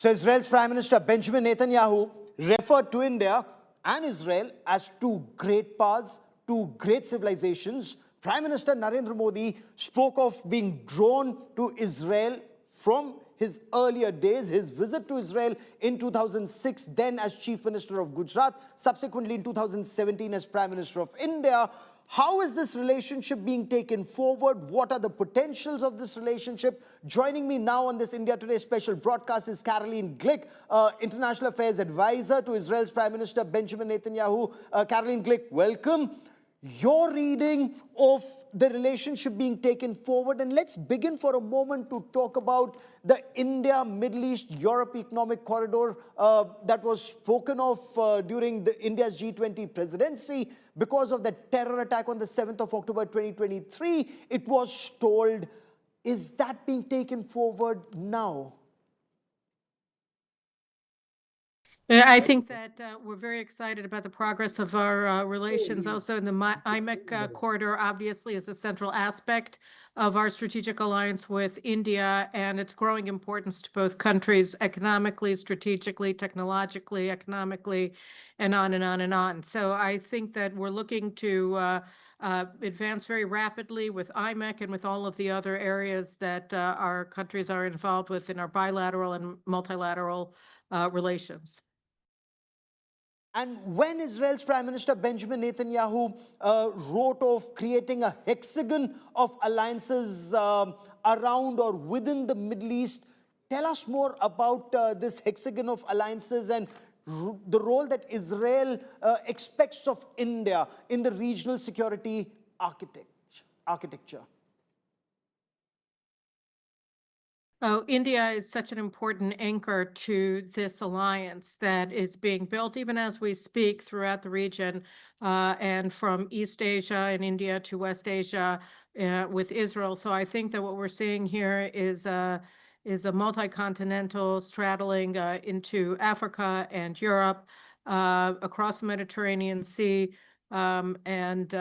So Israel's Prime Minister Benjamin Netanyahu referred to India and Israel as two great powers, two great civilizations. Prime Minister Narendra Modi spoke of being drawn to Israel from his earlier days, his visit to Israel in 2006, then as Chief Minister of Gujarat, subsequently in 2017 as Prime Minister of India. How is this relationship being taken forward? What are the potentials of this relationship? Joining me now on this India Today special broadcast is Caroline Glick, International Affairs Advisor to Israel's Prime Minister Benjamin Netanyahu. Caroline Glick, welcome. Your reading of the relationship being taken forward, and let's begin for a moment to talk about the India, Middle East, Europe economic corridor that was spoken of during India's G20 presidency. Because of the terror attack on the 7th of October 2023, it was stalled. Is that being taken forward now? I think that we're very excited about the progress of our relations. Also, in the IMEC corridor, obviously, is a central aspect of our strategic alliance with India, and its growing importance to both countries economically, strategically, technologically, economically, and on and on and on. So I think that we're looking to advance very rapidly with IMEC and with all of the other areas that our countries are involved with in our bilateral and multilateral relations. And when Israel's Prime Minister Benjamin Netanyahu wrote of creating a hexagon of alliances around or within the Middle East, tell us more about this hexagon of alliances and the role that Israel expects of India in the regional security architecture. Oh, India is such an important anchor to this alliance that is being built even as we speak throughout the region, and from East Asia and India to West Asia with Israel. So I think that what we're seeing here is a multi-continental straddling into Africa and Europe, across the Mediterranean Sea, and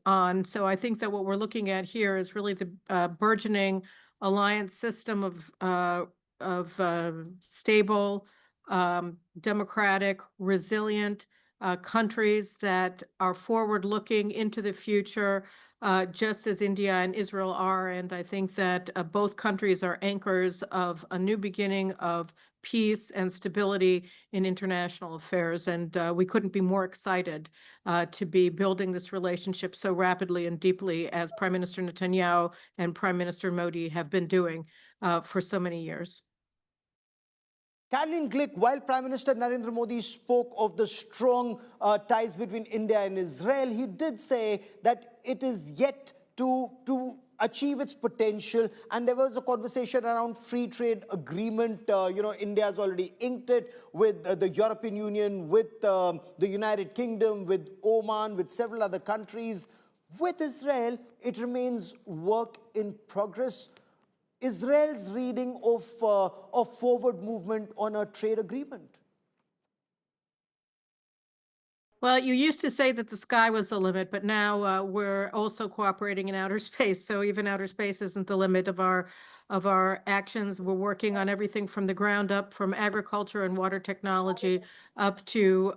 on. So I think that what we're looking at here is really the burgeoning alliance system of stable, democratic, resilient countries that are forward-looking into the future, just as India and Israel are. And I think that both countries are anchors of a new beginning of peace and stability in international affairs. And we couldn't be more excited to be building this relationship so rapidly and deeply as Prime Minister Netanyahu and Prime Minister Modi have been doing for so many years. Caroline Glick, while Prime Minister Narendra Modi spoke of the strong ties between India and Israel, he did say that it is yet to achieve its potential, and there was a conversation around free trade agreement. India has already inked it with the European Union, with the United Kingdom, with Oman, with several other countries. With Israel, it remains work in progress. Israel's reading of forward movement on a trade agreement? Well, you used to say that the sky was the limit, but now we're also cooperating in outer space. So even outer space isn't the limit of our actions. We're working on everything from the ground up, from agriculture and water technology up to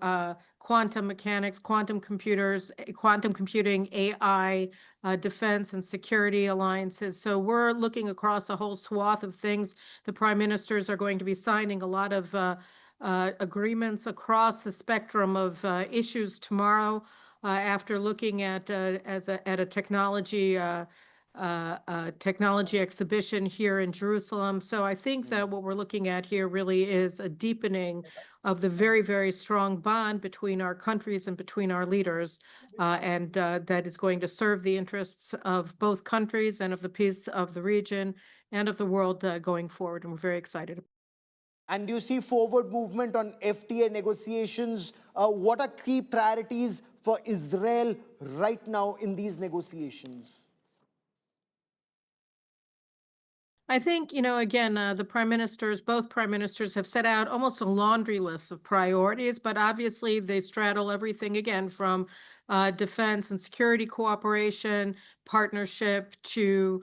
quantum mechanics, quantum computers, quantum computing, AI, defense and security alliances. So we're looking across a whole swath of things. The prime ministers are going to be signing a lot of agreements across the spectrum of issues tomorrow, after looking at a technology exhibition here in Jerusalem. So I think that what we're looking at here really is a deepening of the very, very strong bond between our countries and between our leaders, and that is going to serve the interests of both countries and of the peace of the region and of the world going forward. And we're very excited. And do you see forward movement on FTA negotiations? What are key priorities for Israel right now in these negotiations? I think, again, both prime ministers have set out almost a laundry list of priorities, but obviously they straddle everything, again, from defense and security cooperation, partnership, to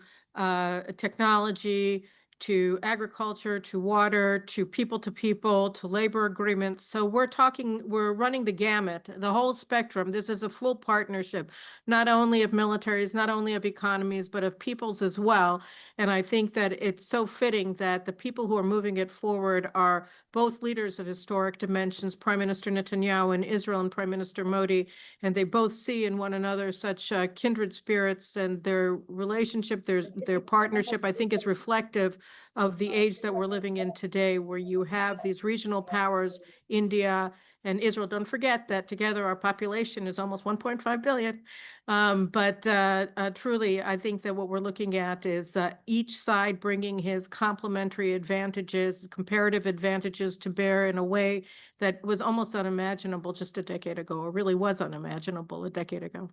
technology, to agriculture, to water, to people, to labor agreements. So we're running the gamut, the whole spectrum. This is a full partnership, not only of militaries, not only of economies, but of peoples as well. And I think that it's so fitting that the people who are moving it forward are both leaders of historic dimensions, Prime Minister Netanyahu in Israel and Prime Minister Modi, and they both see in one another such kindred spirits, and their relationship, their partnership, I think, is reflective of the age that we're living in today, where you have these regional powers, India and Israel. Don't forget that together our population is almost 1.5 billion. But truly, I think that what we're looking at is each side bringing his complementary advantages, comparative advantages to bear in a way that was almost unimaginable just a decade ago, or really was unimaginable a decade ago.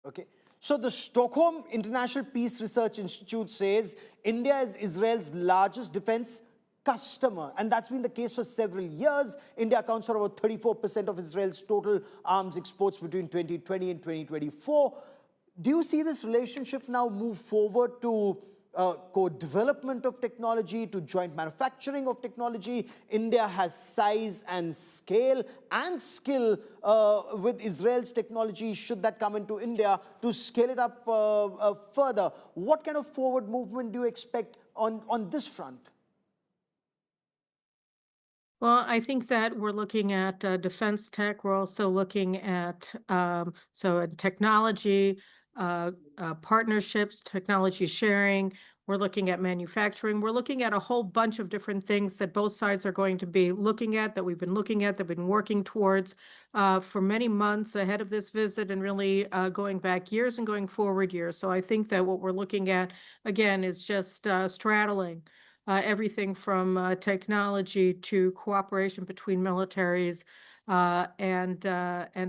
Okay. So the Stockholm International Peace Research Institute says India is Israel's largest defense customer. And that's been the case for several years. India accounts for about 34% of Israel's total arms exports between 2020 and 2024. Do you see this relationship now move forward to co-development of technology, to joint manufacturing of technology? India has size and scale and skill with Israel's technology, should that come into India, to scale it up further. What kind of forward movement do you expect on this front? Well, I think that we're looking at defense tech. We're also looking at technology, partnerships, technology sharing. We're looking at manufacturing. We're looking at a whole bunch of different things that both sides are going to be looking at, that we've been looking at, that we've been working towards for many months ahead of this visit, and really going back years and going forward years. So I think that what we're looking at, again, is just straddling everything from technology to cooperation between militaries. And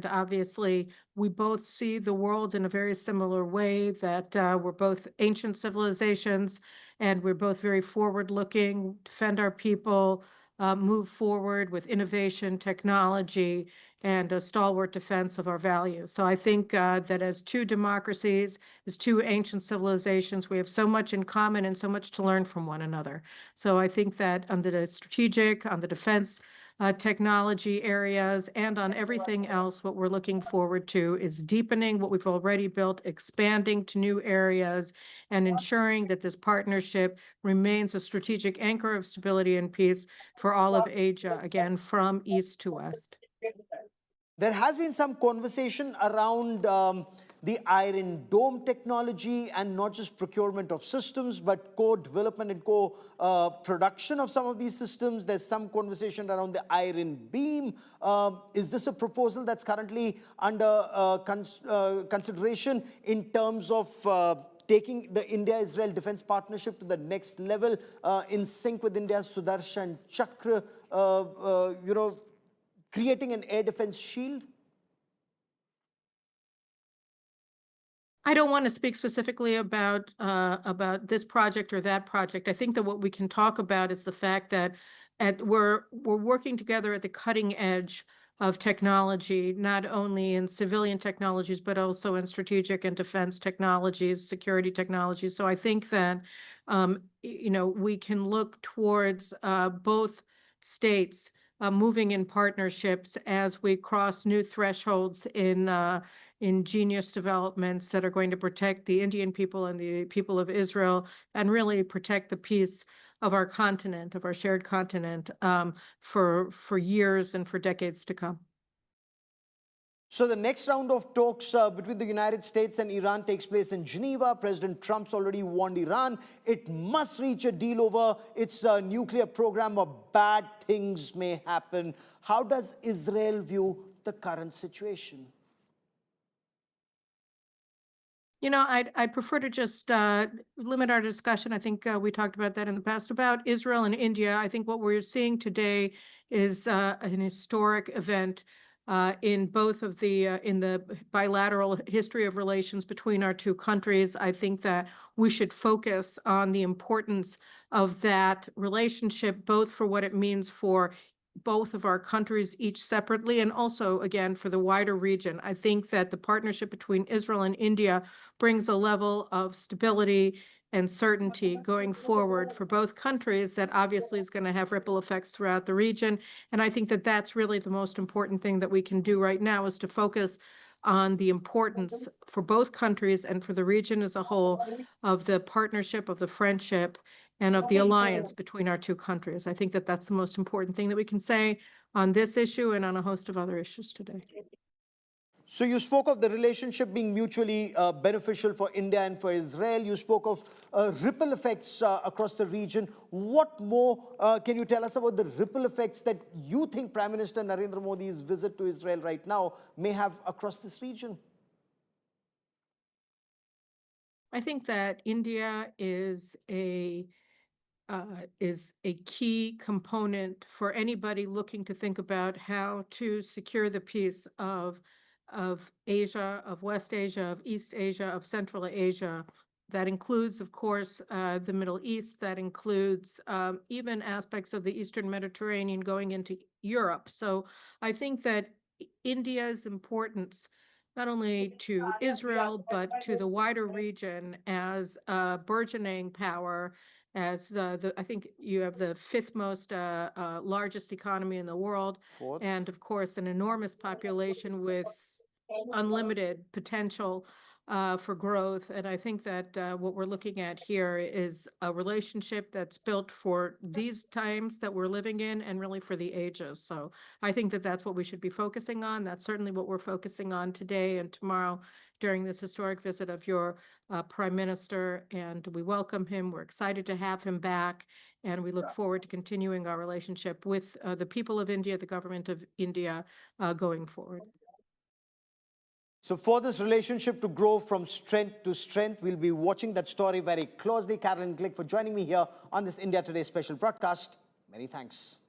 obviously, we both see the world in a very similar way, that we're both ancient civilizations, and we're both very forward-looking, defend our people, move forward with innovation, technology, and a stalwart defense of our values. So I think that as two democracies, as two ancient civilizations, we have so much in common and so much to learn from one another. So I think that on the strategic, on the defense technology areas, and on everything else, what we're looking forward to is deepening what we've already built, expanding to new areas, and ensuring that this partnership remains a strategic anchor of stability and peace for all of Asia, again, from east to west. There has been some conversation around the Iron Dome technology, and not just procurement of systems, but co-development and co-production of some of these systems. There's some conversation around the Iron Beam. Is this a proposal that's currently under consideration in terms of taking the India-Israel defense partnership to the next level, in sync with India's Sudarshan Chakra, creating an air defense shield? I don't want to speak specifically about this project or that project. I think that what we can talk about is the fact that we're working together at the cutting edge of technology, not only in civilian technologies, but also in strategic and defense technologies, security technologies. So I think that we can look towards both states moving in partnerships as we cross new thresholds in ingenious developments that are going to protect the Indian people and the people of Israel, and really protect the peace of our continent, of our shared continent, for years and for decades to come. So the next round of talks between the United States and Iran takes place in Geneva. President Trump's already warned Iran it must reach a deal over its nuclear program, or bad things may happen. How does Israel view the current situation? I'd prefer to just limit our discussion. I think we talked about that in the past about Israel and India. I think what we're seeing today is an historic event in both of in the bilateral history of relations between our two countries. I think that we should focus on the importance of that relationship, both for what it means for both of our countries, each separately, and also, again, for the wider region. I think that the partnership between Israel and India brings a level of stability and certainty going forward for both countries that obviously is going to have ripple effects throughout the region. And I think that that's really the most important thing that we can do right now, is to focus on the importance for both countries and for the region as a whole of the partnership, of the friendship, and of the alliance between our two countries. I think that that's the most important thing that we can say on this issue and on a host of other issues today. So you spoke of the relationship being mutually beneficial for India and for Israel. You spoke of ripple effects across the region. What more can you tell us about the ripple effects that you think Prime Minister Narendra Modi's visit to Israel right now may have across this region? I think that India is a key component for anybody looking to think about how to secure the peace of Asia, of West Asia, of East Asia, of Central Asia. That includes, of course, the Middle East. That includes even aspects of the Eastern Mediterranean going into Europe. So I think that India's importance, not only to Israel, but to the wider region as a burgeoning power, as I think you have the fifth most largest economy in the world, Fourth. and of course, an enormous population with unlimited potential for growth. And I think that what we're looking at here is a relationship that's built for these times that we're living in and really for the ages. So I think that that's what we should be focusing on. That's certainly what we're focusing on today and tomorrow during this historic visit of your Prime Minister. And we welcome him. We're excited to have him back. And we look forward to continuing our relationship with the people of India, the government of India, going forward. So for this relationship to grow from strength to strength, we'll be watching that story very closely. Carolyn Glick for joining me here on this India Today special broadcast. Many thanks.